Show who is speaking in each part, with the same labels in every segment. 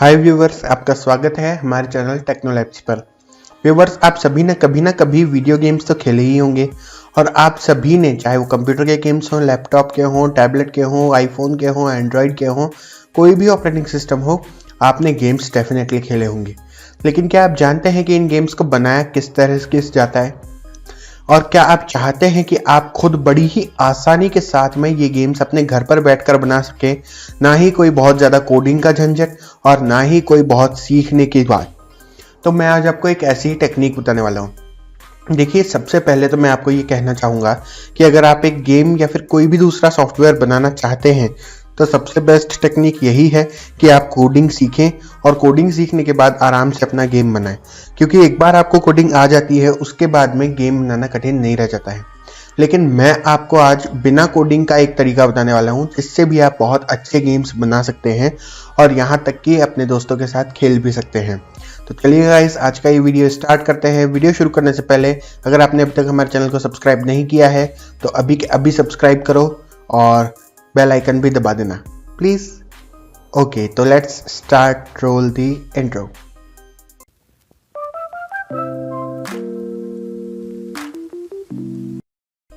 Speaker 1: हाय viewers, आपका स्वागत है हमारे चैनल टेक्नोलैब्स पर। व्यूवर्स, आप सभी ने कभी ना कभी वीडियो गेम्स तो खेले ही होंगे और आप सभी ने, चाहे वो कंप्यूटर के गेम्स हों, लैपटॉप के हों, टैबलेट के हों, आईफोन के हों, एंड्रॉयड के हों, कोई भी ऑपरेटिंग सिस्टम हो, आपने गेम्स डेफिनेटली खेले होंगे। लेकिन क्या आप जानते हैं कि इन गेम्स को बनाया किस तरह से जाता है? और क्या आप चाहते हैं कि आप खुद बड़ी ही आसानी के साथ में ये गेम्स अपने घर पर बैठकर बना सकें, ना ही कोई बहुत ज़्यादा कोडिंग का झंझट और ना ही कोई बहुत सीखने की बात? तो मैं आज आपको एक ऐसी ही टेक्निक बताने वाला हूँ। देखिए, सबसे पहले तो मैं आपको ये कहना चाहूँगा कि अगर आप एक गेम या फिर कोई भी दूसरा सॉफ्टवेयर बनाना चाहते हैं तो सबसे बेस्ट टेक्निक यही है कि आप कोडिंग सीखें और कोडिंग सीखने के बाद आराम से अपना गेम बनाएं, क्योंकि एक बार आपको कोडिंग आ जाती है उसके बाद में गेम बनाना कठिन नहीं रह जाता है। लेकिन मैं आपको आज बिना कोडिंग का एक तरीका बताने वाला हूं जिससे भी आप बहुत अच्छे गेम्स बना सकते हैं और यहां तक कि अपने दोस्तों के साथ खेल भी सकते हैं। तो चलिए गाइस, आज का ये वीडियो स्टार्ट करते हैं। वीडियो शुरू करने से पहले अगर आपने अभी तक हमारे चैनल को सब्सक्राइब नहीं किया है तो अभी के अभी सब्सक्राइब करो और बेल आइकन भी दबा देना प्लीज। ओके, तो let's start, roll the intro.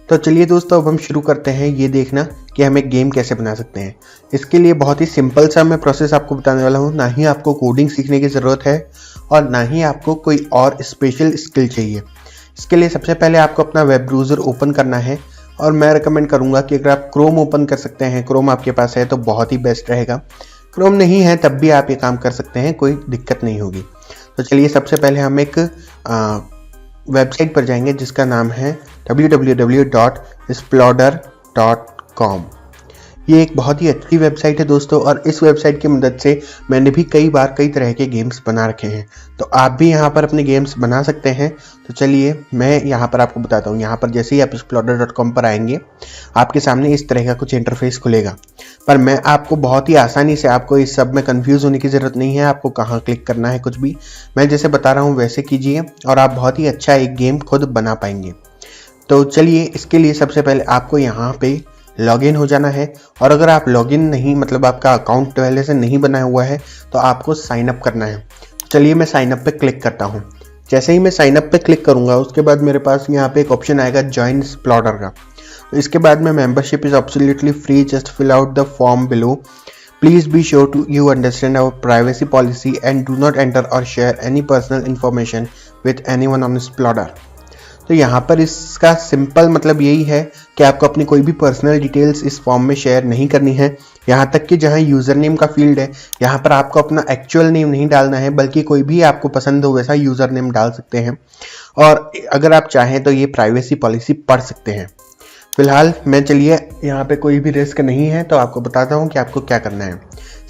Speaker 1: तो चलिए दोस्तों, अब हम शुरू करते हैं ये देखना कि हम एक गेम कैसे बना सकते हैं। इसके लिए बहुत ही सिंपल सा मैं प्रोसेस आपको बताने वाला हूँ। ना ही आपको कोडिंग सीखने की ज़रूरत है और ना ही आपको कोई और स्पेशल स्किल चाहिए। इसके लिए सबसे पहले आपको अपना वेब ब्राउज़र ओपन करना है और मैं रिकमेंड करूँगा कि अगर आप क्रोम ओपन कर सकते हैं, क्रोम आपके पास है तो बहुत ही बेस्ट रहेगा। क्रोम नहीं है तब भी आप ये काम कर सकते हैं, कोई दिक्कत नहीं होगी। तो चलिए, सबसे पहले हम एक वेबसाइट पर जाएंगे जिसका नाम है www.sploder.com। ये एक बहुत ही अच्छी वेबसाइट है दोस्तों, और इस वेबसाइट की मदद से मैंने भी कई बार कई तरह के गेम्स बना रखे हैं। तो आप भी यहाँ पर अपने गेम्स बना सकते हैं। तो चलिए, मैं यहाँ पर आपको बताता हूँ। यहाँ पर जैसे ही आप sploder.com पर आएंगे, आपके सामने इस तरह का कुछ इंटरफेस खुलेगा। पर मैं आपको बहुत ही आसानी से, आपको इस सब में कंफ्यूज होने की ज़रूरत नहीं है। आपको कहाँ क्लिक करना है कुछ भी, मैं जैसे बता रहा हूँ वैसे कीजिए और आप बहुत ही अच्छा एक गेम खुद बना पाएंगे। तो चलिए, इसके लिए सबसे पहले आपको यहाँ पे लॉगिन हो जाना है। और अगर आप लॉगिन नहीं, मतलब आपका अकाउंट पहले से नहीं बना हुआ है, तो आपको साइन अप करना है। चलिए, मैं साइन अप पे क्लिक करता हूँ। जैसे ही मैं साइन अप पे क्लिक करूँगा, उसके बाद मेरे पास यहाँ पे एक ऑप्शन आएगा जॉइन स्प्लॉडर का। तो इसके बाद में membership is absolutely free, just fill out the form below, please be sure to you understand our privacy policy and do not enter or share any personal information with anyone on Sploder. तो यहाँ पर इसका simple मतलब यही है कि आपको अपनी कोई भी पर्सनल डिटेल्स इस फॉर्म में शेयर नहीं करनी है। यहाँ तक कि जहाँ यूज़र नेम का फील्ड है, यहाँ पर आपको अपना एक्चुअल नेम नहीं डालना है, बल्कि कोई भी आपको पसंद हो वैसा यूज़र नेम डाल सकते हैं। और अगर आप चाहें तो ये प्राइवेसी पॉलिसी पढ़ सकते हैं। फिलहाल मैं, चलिए, यहाँ पे कोई भी रिस्क नहीं है तो आपको बताता हूँ कि आपको क्या करना है।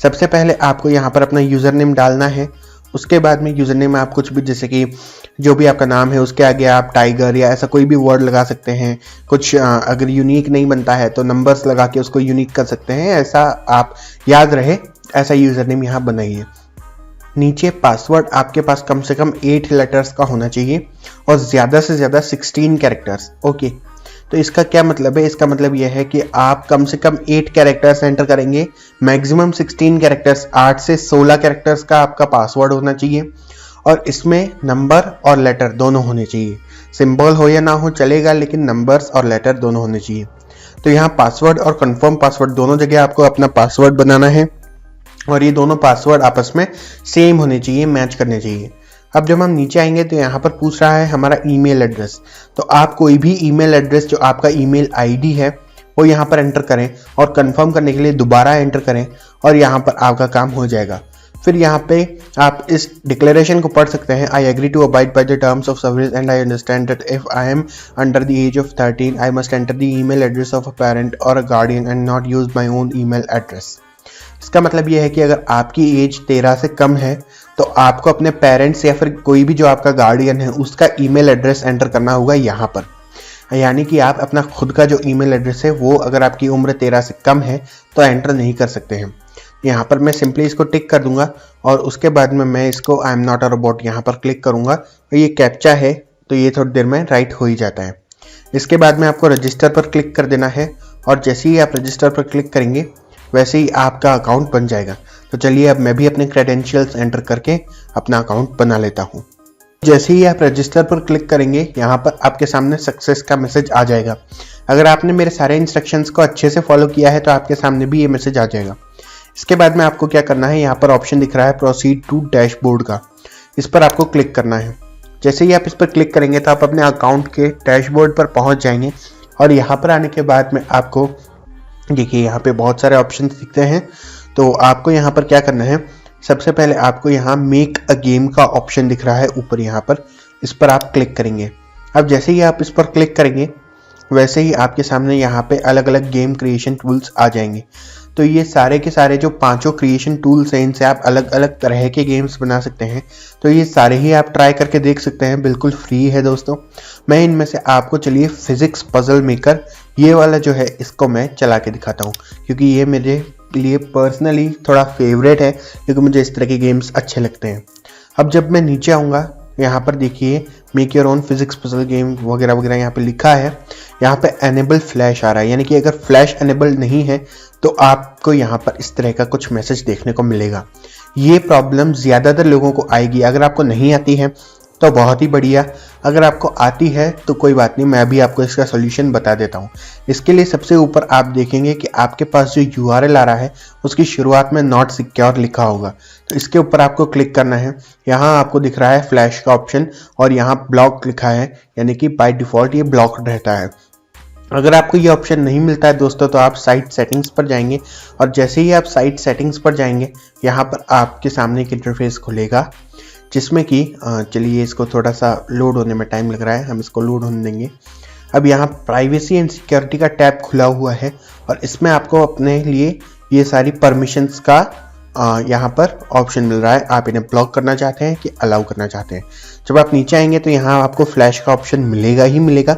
Speaker 1: सबसे पहले आपको यहाँ पर अपना यूज़र नेम डालना है। उसके बाद में यूज़र नेम में आप कुछ भी, जैसे कि जो भी आपका नाम है उसके आगे आप टाइगर या ऐसा कोई भी वर्ड लगा सकते हैं। कुछ अगर यूनिक नहीं बनता है तो नंबर्स लगा के उसको यूनिक कर सकते हैं। ऐसा आप याद रहे, ऐसा यूज़र नेम यहाँ बनाइए। नीचे पासवर्ड आपके पास कम से कम 8 लेटर्स का होना चाहिए और ज़्यादा से ज़्यादा 16 कैरेक्टर्स। ओके, तो इसका क्या मतलब है? इसका मतलब यह है कि आप कम से कम 8 कैरेक्टर्स एंटर करेंगे, मैक्सिमम 16 कैरेक्टर्स, 8 से 16 कैरेक्टर्स का आपका पासवर्ड होना चाहिए। और इसमें नंबर और लेटर दोनों होने चाहिए। सिंबल हो या ना हो चलेगा, लेकिन नंबर्स और लेटर दोनों होने चाहिए। तो यहाँ पासवर्ड और कंफर्म पासवर्ड दोनों जगह आपको अपना पासवर्ड बनाना है और ये दोनों पासवर्ड आपस में सेम होने चाहिए, मैच करने चाहिए। अब जब हम नीचे आएंगे तो यहाँ पर पूछ रहा है हमारा ईमेल एड्रेस। तो आप कोई भी ईमेल एड्रेस, जो आपका ईमेल आईडी है, वो यहाँ पर एंटर करें और कंफर्म करने के लिए दोबारा एंटर करें और यहाँ पर आपका काम हो जाएगा। फिर यहाँ पे आप इस डिक्लेरेशन को पढ़ सकते हैं। I agree to abide by the terms of service and I understand that if I am under the age of 13 I must enter the email address of a parent or a guardian and not use my own email address. इसका मतलब यह है कि अगर आपकी as 13 से कम है तो आपको अपने पेरेंट्स या फिर कोई भी जो आपका गार्डियन है उसका ईमेल एड्रेस एंटर करना होगा यहाँ पर। यानी कि आप अपना खुद का जो ईमेल एड्रेस है वो, अगर आपकी उम्र 13 से कम है तो एंटर नहीं कर सकते हैं। यहाँ पर मैं सिंपली इसको टिक कर दूंगा और उसके बाद में मैं इसको I am not a robot यहाँ पर क्लिक करूंगा। और ये कैप्चा है तो ये थोड़ी देर में राइट हो ही जाता है। इसके बाद में आपको रजिस्टर पर क्लिक कर देना है और जैसे ही आप रजिस्टर पर क्लिक करेंगे वैसे ही आपका अकाउंट बन जाएगा। तो चलिए अब मैं भी अपने क्रेडेंशियल्स एंटर करके अपना अकाउंट बना लेता हूँ। जैसे ही आप रजिस्टर पर क्लिक करेंगे यहाँ पर आपके सामने सक्सेस का मैसेज आ जाएगा। अगर आपने मेरे सारे इंस्ट्रक्शंस को अच्छे से फॉलो किया है तो आपके सामने भी ये मैसेज आ जाएगा। इसके बाद में आपको क्या करना है, यहाँ पर ऑप्शन दिख रहा है प्रोसीड टू डैशबोर्ड का, इस पर आपको क्लिक करना है। जैसे ही आप इस पर क्लिक करेंगे तो आप अपने अकाउंट के डैशबोर्ड पर पहुंच जाएंगे और यहाँ पर आने के बाद में आपको देखिए यहाँ पे बहुत सारे ऑप्शन दिखते हैं। तो आपको यहाँ पर क्या करना है, सबसे पहले आपको यहाँ मेक अ गेम का ऑप्शन दिख रहा है ऊपर, यहाँ पर इस पर आप क्लिक करेंगे। अब जैसे ही आप इस पर क्लिक करेंगे वैसे ही आपके सामने यहाँ पे अलग अलग गेम क्रिएशन टूल्स आ जाएंगे। तो ये सारे के सारे जो 5 क्रिएशन टूल्स हैं इनसे आप अलग अलग तरह के गेम्स बना सकते हैं। तो ये सारे ही आप ट्राई करके देख सकते हैं, बिल्कुल फ्री है दोस्तों। मैं इनमें से आपको चलिए फिजिक्स पजल मेकर ये वाला जो है इसको मैं चला के दिखाता हूँ, क्योंकि ये मेरे लिए पर्सनली थोड़ा फेवरेट है, क्योंकि मुझे इस तरह के गेम्स अच्छे लगते हैं। अब जब मैं नीचे आऊँगा यहाँ पर देखिए make your own physics puzzle game वगैरह वगैरह यहाँ पे लिखा है। यहाँ पे एनेबल फ्लैश आ रहा है, यानी कि अगर फ्लैश एनेबल नहीं है तो आपको यहाँ पर इस तरह का कुछ मैसेज देखने को मिलेगा। ये प्रॉब्लम ज़्यादातर लोगों को आएगी। अगर आपको नहीं आती है तो बहुत ही बढ़िया, अगर आपको आती है तो कोई बात नहीं, मैं भी आपको इसका सोल्यूशन बता देता हूँ। इसके लिए सबसे ऊपर आप देखेंगे कि आपके पास जो URL आ रहा है उसकी शुरुआत में नॉट सिक्योर लिखा होगा, तो इसके ऊपर आपको क्लिक करना है। यहाँ आपको दिख रहा है फ्लैश का ऑप्शन और यहाँ ब्लॉक लिखा है, यानी कि बाय डिफ़ॉल्ट ये ब्लॉक्ड रहता है। अगर आपको ये ऑप्शन नहीं मिलता है दोस्तों तो आप साइट सेटिंग्स पर जाएंगे और जैसे ही आप साइट सेटिंग्स पर जाएंगे यहाँ पर आपके सामने एक इंटरफेस खुलेगा, जिसमें कि चलिए इसको थोड़ा सा लोड होने में टाइम लग रहा है, हम इसको लोड होने देंगे। अब यहाँ प्राइवेसी एंड सिक्योरिटी का टैब खुला हुआ है और इसमें आपको अपने लिए ये सारी परमिशंस का यहाँ पर ऑप्शन मिल रहा है। आप इन्हें ब्लॉक करना चाहते हैं कि अलाउ करना चाहते हैं। जब आप नीचे आएंगे तो यहाँ आपको फ्लैश का ऑप्शन मिलेगा ही मिलेगा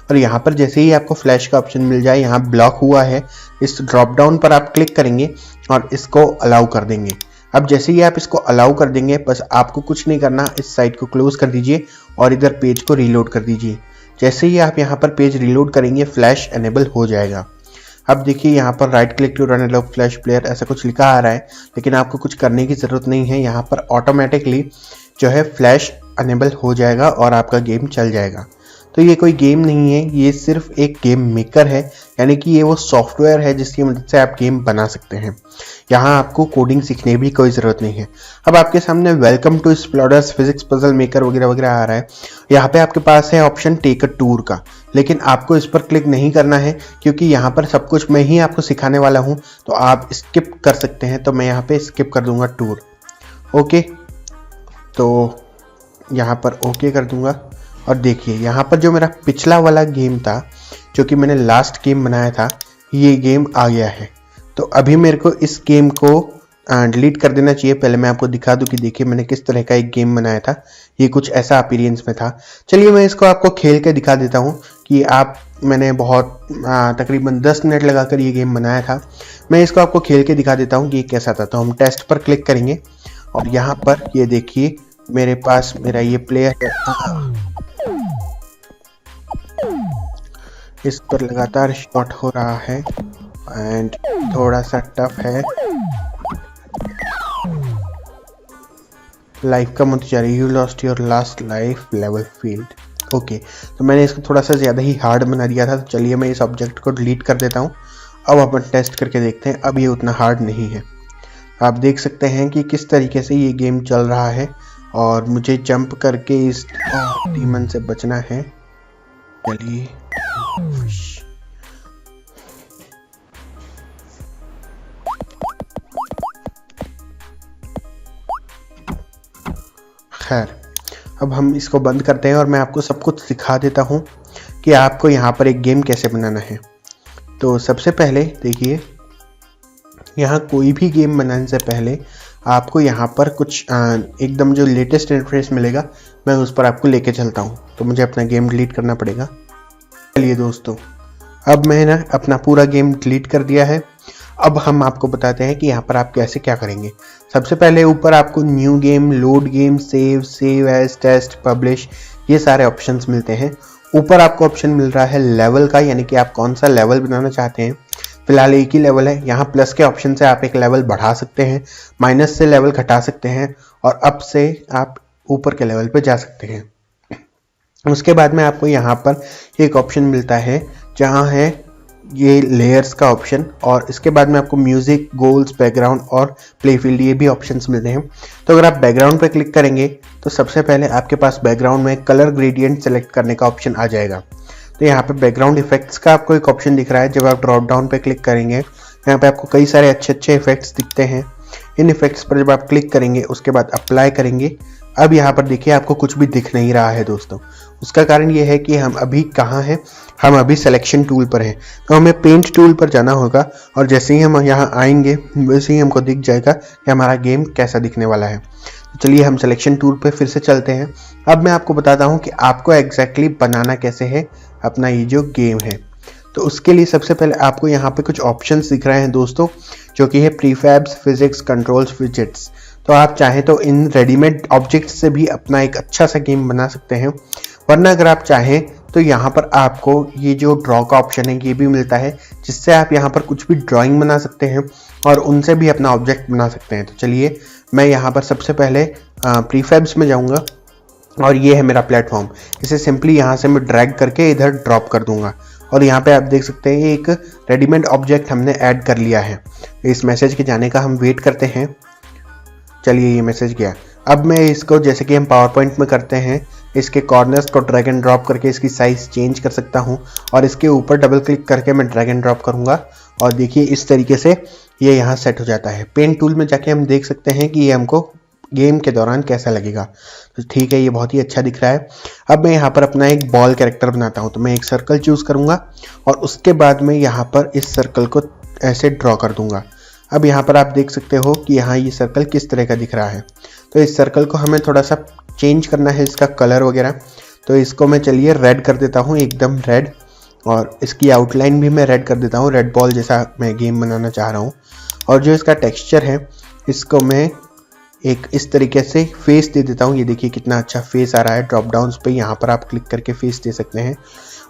Speaker 1: और यहाँ पर जैसे ही आपको फ्लैश का ऑप्शन मिल जाए, यहाँ ब्लॉक हुआ है, इस ड्रॉप डाउन पर आप क्लिक करेंगे और इसको अलाउ कर देंगे। अब जैसे ही आप इसको अलाउ कर देंगे बस आपको कुछ नहीं करना, इस साइट को क्लोज कर दीजिए और इधर पेज को रीलोड कर दीजिए। जैसे ही आप यहाँ पर पेज रीलोड करेंगे फ्लैश एनेबल हो जाएगा। अब देखिए यहाँ पर right click to run a flash player ऐसा कुछ लिखा आ रहा है, लेकिन आपको कुछ करने की ज़रूरत नहीं है। यहाँ पर ऑटोमेटिकली जो है फ्लैश एनेबल हो जाएगा और आपका गेम चल जाएगा। तो ये कोई गेम नहीं है, ये सिर्फ एक गेम मेकर है, यानी कि ये वो सॉफ्टवेयर है जिसकी मदद से आप गेम बना सकते हैं। यहाँ आपको कोडिंग सीखने भी कोई ज़रूरत नहीं है। अब आपके सामने welcome to Sploder's physics puzzle maker वगैरह वगैरह आ रहा है। यहाँ पे आपके पास है ऑप्शन टेक अ टूर का, लेकिन आपको इस पर क्लिक नहीं करना है क्योंकि यहाँ पर सब कुछ मैं ही आपको सिखाने वाला हूँ, तो आप स्किप कर सकते हैं। तो मैं यहाँ पे स्किप कर दूंगा टूर, ओके। तो यहाँ पर ओके कर दूंगा और देखिए यहाँ पर जो मेरा पिछला वाला गेम था, जो कि मैंने लास्ट गेम बनाया था, ये गेम आ गया है। तो अभी मेरे को इस गेम को डिलीट कर देना चाहिए। पहले मैं आपको दिखा दूं कि देखिए मैंने किस तरह का एक गेम बनाया था। ये कुछ ऐसा अपीयरेंस में था। चलिए मैं इसको आपको खेल के दिखा देता हूँ कि मैंने बहुत तकरीबन 10 मिनट लगाकर ये गेम बनाया था। मैं इसको आपको खेल के दिखा देता हूँ कि ये कैसा था। तो हम टेस्ट पर क्लिक करेंगे और यहाँ पर ये देखिए मेरे पास मेरा ये प्लेयर है, इस पर लगातार शॉट हो रहा है एंड थोड़ा सा टफ है। लाइफ कम होती जा रही है, you lost your last life level field. Okay, तो मैंने इसको थोड़ा सा ज़्यादा ही हार्ड बना दिया था। तो चलिए मैं इस ऑब्जेक्ट को डिलीट कर देता हूँ। अब अपन टेस्ट करके देखते हैं। अब ये उतना हार्ड नहीं है। आप देख सकते हैं कि किस तरीके से ये गेम चल रहा है और मुझे जंप करके इस डीमन से बचना है। चलिए खैर, अब हम इसको बंद करते हैं और मैं आपको सब कुछ सिखा देता हूँ कि आपको यहाँ पर एक गेम कैसे बनाना है। तो सबसे पहले देखिए, यहाँ कोई भी गेम बनाने से पहले आपको यहाँ पर कुछ एकदम जो लेटेस्ट इंटरफेस मिलेगा मैं उस पर आपको लेके चलता हूँ। तो मुझे अपना गेम डिलीट करना पड़ेगा। चलिए दोस्तों, अब मैंने अपना पूरा गेम डिलीट कर दिया है। अब हम आपको बताते हैं कि यहाँ पर आप कैसे क्या करेंगे। सबसे पहले ऊपर आपको new game, load game, save as, test, publish, ये सारे ऑप्शंस मिलते हैं। ऊपर आपको ऑप्शन मिल रहा है लेवल का, यानी कि आप कौन सा लेवल बनाना चाहते हैं। फिलहाल एक ही लेवल है। यहाँ प्लस के ऑप्शन से आप एक लेवल बढ़ा सकते हैं, माइनस से लेवल घटा सकते हैं और अप से आप ऊपर के लेवल पे जा सकते हैं। उसके बाद में आपको यहाँ पर एक ऑप्शन मिलता है जहाँ है ये लेयर्स का ऑप्शन, और इसके बाद में आपको म्यूजिक, गोल्स, बैकग्राउंड और प्ले फील्ड, ये भी ऑप्शंस मिलते हैं। तो अगर आप बैकग्राउंड पर क्लिक करेंगे तो सबसे पहले आपके पास बैकग्राउंड में कलर ग्रेडियंट सेलेक्ट करने का ऑप्शन आ जाएगा। तो यहाँ पे बैकग्राउंड इफेक्ट्स का आपको एक ऑप्शन दिख रहा है। जब आप ड्रॉप डाउन पे क्लिक करेंगे यहाँ पे आपको कई सारे अच्छे अच्छे इफेक्ट्स दिखते हैं। इन इफेक्ट्स पर जब आप क्लिक करेंगे उसके बाद अप्लाई करेंगे, अब यहाँ पर देखिए आपको कुछ भी दिख नहीं रहा है दोस्तों। उसका कारण ये है कि हम अभी कहाँ हैं, हम अभी सिलेक्शन टूल पर हैं। तो हमें पेंट टूल पर जाना होगा और जैसे ही हम यहाँ आएंगे वैसे ही हमको दिख जाएगा कि हमारा गेम कैसा दिखने वाला है। तो चलिए हम सिलेक्शन टूल पर फिर से चलते हैं। अब मैं आपको बताता हूँ कि आपको एग्जैक्टली बनाना कैसे है अपना ये जो गेम है। तो उसके लिए सबसे पहले आपको यहाँ पे कुछ ऑप्शंस दिख रहे हैं दोस्तों, जो कि है प्रीफैब्स, फिजिक्स, कंट्रोल्स, विजेट्स। तो आप चाहें तो इन रेडीमेड ऑब्जेक्ट्स से भी अपना एक अच्छा सा गेम बना सकते हैं, वरना अगर आप चाहें तो यहाँ पर आपको ये जो ड्रॉ का ऑप्शन है ये भी मिलता है, जिससे आप यहाँ पर कुछ भी ड्राइंग बना सकते हैं और उनसे भी अपना ऑब्जेक्ट बना सकते हैं। तो चलिए मैं यहाँ पर सबसे पहले प्रीफैब्स में जाऊँगा और ये है मेरा प्लेटफॉर्म। इसे सिंपली यहाँ से मैं ड्रैग करके इधर ड्रॉप कर दूंगा और यहाँ पे आप देख सकते हैं एक रेडीमेड ऑब्जेक्ट हमने ऐड कर लिया है। इस मैसेज के जाने का हम वेट करते हैं। चलिए ये मैसेज गया। अब मैं इसको जैसे कि हम पावर पॉइंट में करते हैं, इसके कॉर्नर्स को ड्रैग एंड ड्रॉप करके इसकी साइज चेंज कर सकता हूँ और इसके ऊपर डबल क्लिक करके मैं ड्रैग एंड ड्रॉप करूँगा और देखिए इस तरीके से ये यहाँ सेट हो जाता है। पेंट टूल में जाके हम देख सकते हैं कि ये हमको गेम के दौरान कैसा लगेगा। तो ठीक है, ये बहुत ही अच्छा दिख रहा है। अब मैं यहाँ पर अपना एक बॉल कैरेक्टर बनाता हूँ। तो मैं एक सर्कल चूज करूँगा और उसके बाद में यहाँ पर इस सर्कल को ऐसे ड्रॉ कर दूंगा। अब यहाँ पर आप देख सकते हो कि यहाँ ये सर्कल किस तरह का दिख रहा है। तो इस सर्कल को हमें थोड़ा सा चेंज करना है, इसका कलर वगैरह। तो इसको मैं चलिए रेड कर देता हूँ, एकदम रेड, और इसकी आउटलाइन भी मैं रेड कर देता हूँ, रेड बॉल जैसा मैं गेम बनाना चाह रहा हूँ। और जो इसका टेक्सचर है इसको मैं एक इस तरीके से फेस दे देता हूँ। ये देखिए कितना अच्छा फेस आ रहा है। ड्रॉप डाउन्स पे यहाँ पर आप क्लिक करके फेस दे सकते हैं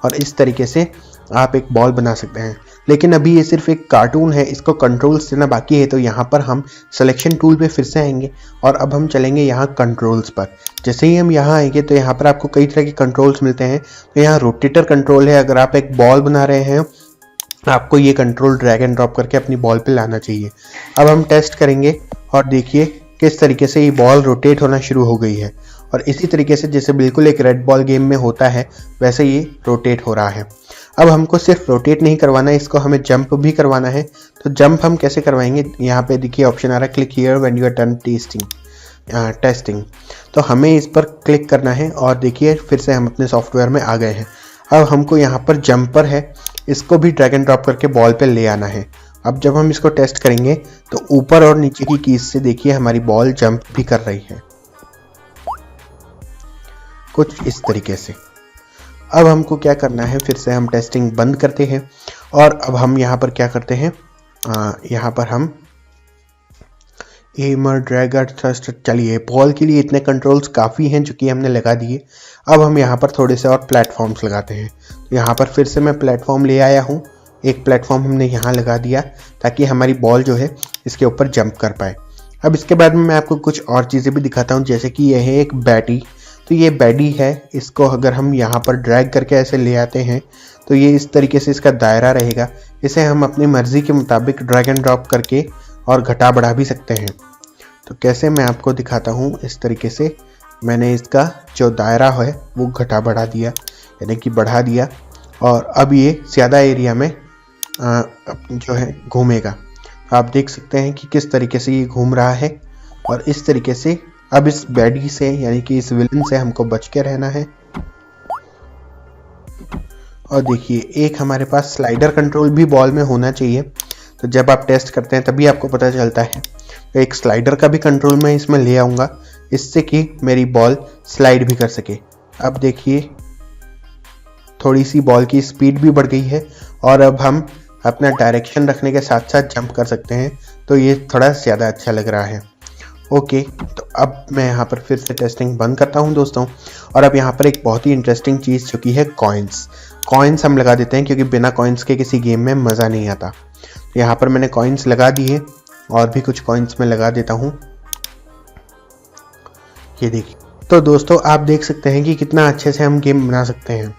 Speaker 1: और इस तरीके से आप एक बॉल बना सकते हैं। लेकिन अभी ये सिर्फ एक कार्टून है, इसको कंट्रोल्स देना बाकी है। तो यहाँ पर हम सिलेक्शन टूल पे फिर से आएंगे और अब हम चलेंगे यहाँ कंट्रोल्स पर। जैसे ही हम यहाँ आएंगे तो यहाँ पर आपको कई तरह के कंट्रोल्स मिलते हैं। तो यहाँ रोटेटर कंट्रोल है। अगर आप एक बॉल बना रहे हैं आपको ये कंट्रोल ड्रैग एंड ड्रॉप करके अपनी बॉल पे लाना चाहिए। अब हम टेस्ट करेंगे और देखिए किस तरीके से ये बॉल रोटेट होना शुरू हो गई है और इसी तरीके से जैसे बिल्कुल एक रेड बॉल गेम में होता है वैसे ये रोटेट हो रहा है। अब हमको सिर्फ रोटेट नहीं करवाना है, इसको हमें जंप भी करवाना है। तो जंप हम कैसे करवाएंगे, यहाँ पे देखिए ऑप्शन आ रहा है click here when you are done testing. तो हमें इस पर क्लिक करना है और देखिए फिर से हम अपने सॉफ्टवेयर में आ गए हैं। अब हमको यहाँ पर जंपर है, इसको भी ड्रैग एंड ड्रॉप करके बॉल पे ले आना है। अब जब हम इसको टेस्ट करेंगे तो ऊपर और नीचे की कीज से देखिए हमारी बॉल जंप भी कर रही है, कुछ इस तरीके से। अब हमको क्या करना है, फिर से हम टेस्टिंग बंद करते हैं और अब हम यहाँ पर क्या करते हैं, यहाँ पर हम एमर ड्रैगर थ्रस्ट। चलिए बॉल के लिए इतने कंट्रोल्स काफ़ी हैं जो कि हमने लगा दिए। अब हम यहाँ पर थोड़े से और प्लेटफॉर्म्स लगाते हैं। तो यहाँ पर फिर से मैं प्लेटफॉर्म ले आया हूँ। एक प्लेटफॉर्म हमने यहाँ लगा दिया ताकि हमारी बॉल जो है इसके ऊपर जंप कर पाए। अब इसके बाद में मैं आपको कुछ और चीज़ें भी दिखाता हूँ, जैसे कि यह है एक बैटी। तो ये बैडी है, इसको अगर हम यहाँ पर ड्रैग करके ऐसे ले आते हैं तो ये इस तरीके से इसका दायरा रहेगा। इसे हम अपनी मर्जी के मुताबिक ड्रैग एंड ड्रॉप करके और घटा बढ़ा भी सकते हैं। तो कैसे मैं आपको दिखाता हूँ, इस तरीके से मैंने इसका जो दायरा है वो घटा बढ़ा दिया, यानी कि बढ़ा दिया, और अब ये ज़्यादा एरिया में जो है घूमेगा। आप देख सकते हैं कि किस तरीके से ये घूम रहा है और इस तरीके से अब इस बैडी से यानी कि इस विलन से हमको बच के रहना है। और देखिए एक हमारे पास स्लाइडर कंट्रोल भी बॉल में होना चाहिए। तो जब आप टेस्ट करते हैं तभी आपको पता चलता है। तो एक स्लाइडर का भी कंट्रोल मैं इसमें ले आऊँगा, इससे कि मेरी बॉल स्लाइड भी कर सके। अब देखिए थोड़ी सी बॉल की स्पीड भी बढ़ गई है और अब हम अपना डायरेक्शन रखने के साथ साथ जंप कर सकते हैं। तो ये थोड़ा ज़्यादा अच्छा लग रहा है। ओके, तो अब मैं यहाँ पर फिर से टेस्टिंग बंद करता हूँ दोस्तों। और अब यहाँ पर एक बहुत ही इंटरेस्टिंग चीज़ जो कि है कॉइन्स हम लगा देते हैं, क्योंकि बिना कॉइन्स के किसी गेम में मज़ा नहीं आता। यहाँ पर मैंने कॉइन्स लगा दिए और भी कुछ कॉइन्स मैं लगा देता हूँ। ये देखिए, तो दोस्तों आप देख सकते हैं कि कितना अच्छे से हम गेम बना सकते हैं।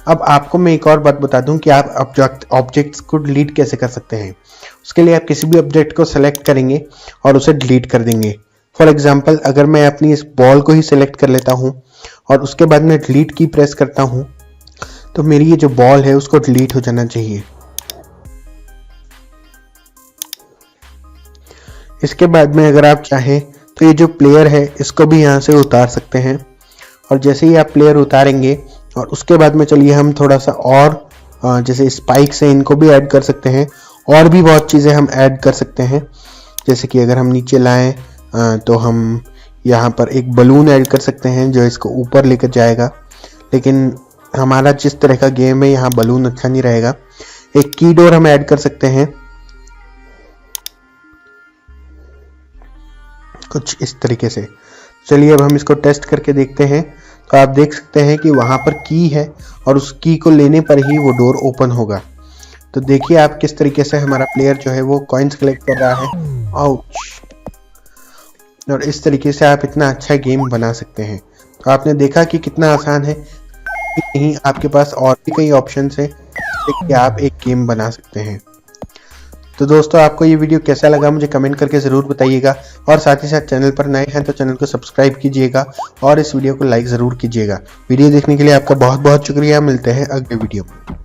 Speaker 1: अब आपको मैं एक और बात बता दूं कि आप ऑब्जेक्ट्स को डिलीट कैसे कर सकते हैं। उसके लिए आप किसी भी ऑब्जेक्ट को सेलेक्ट करेंगे और उसे डिलीट कर देंगे। फॉर एग्जांपल अगर मैं अपनी इस बॉल को ही सेलेक्ट कर लेता हूं और उसके बाद मैं डिलीट की प्रेस करता हूं, तो मेरी ये जो बॉल है उसको डिलीट हो जाना चाहिए। इसके बाद में अगर आप चाहें तो ये जो प्लेयर है इसको भी यहाँ से उतार सकते हैं, और जैसे ही आप प्लेयर उतारेंगे और उसके बाद में चलिए हम थोड़ा सा और जैसे स्पाइक्स हैं इनको भी ऐड कर सकते हैं, और भी बहुत चीज़ें हम ऐड कर सकते हैं। जैसे कि अगर हम नीचे लाएं तो हम यहाँ पर एक बलून ऐड कर सकते हैं जो इसको ऊपर लेकर जाएगा, लेकिन हमारा जिस तरह का गेम है यहाँ बलून अच्छा नहीं रहेगा। एक की डोर हम ऐड कर सकते हैं कुछ इस तरीके से। चलिए अब हम इसको टेस्ट करके देखते हैं। तो आप देख सकते हैं कि वहां पर की है और उस की को लेने पर ही वो डोर ओपन होगा। तो देखिए आप किस तरीके से हमारा प्लेयर जो है वो कॉइन्स कलेक्ट कर रहा है। आउच। और इस तरीके से आप इतना अच्छा गेम बना सकते हैं। तो आपने देखा कि कितना आसान है। नहीं, आपके पास और भी कई ऑप्शंस हैं कि आप एक गेम बना सकते हैं। तो दोस्तों आपको ये वीडियो कैसा लगा मुझे कमेंट करके ज़रूर बताइएगा, और साथ ही साथ चैनल पर नए हैं तो चैनल को सब्सक्राइब कीजिएगा और इस वीडियो को लाइक ज़रूर कीजिएगा। वीडियो देखने के लिए आपका बहुत बहुत शुक्रिया। मिलते हैं अगले वीडियो में।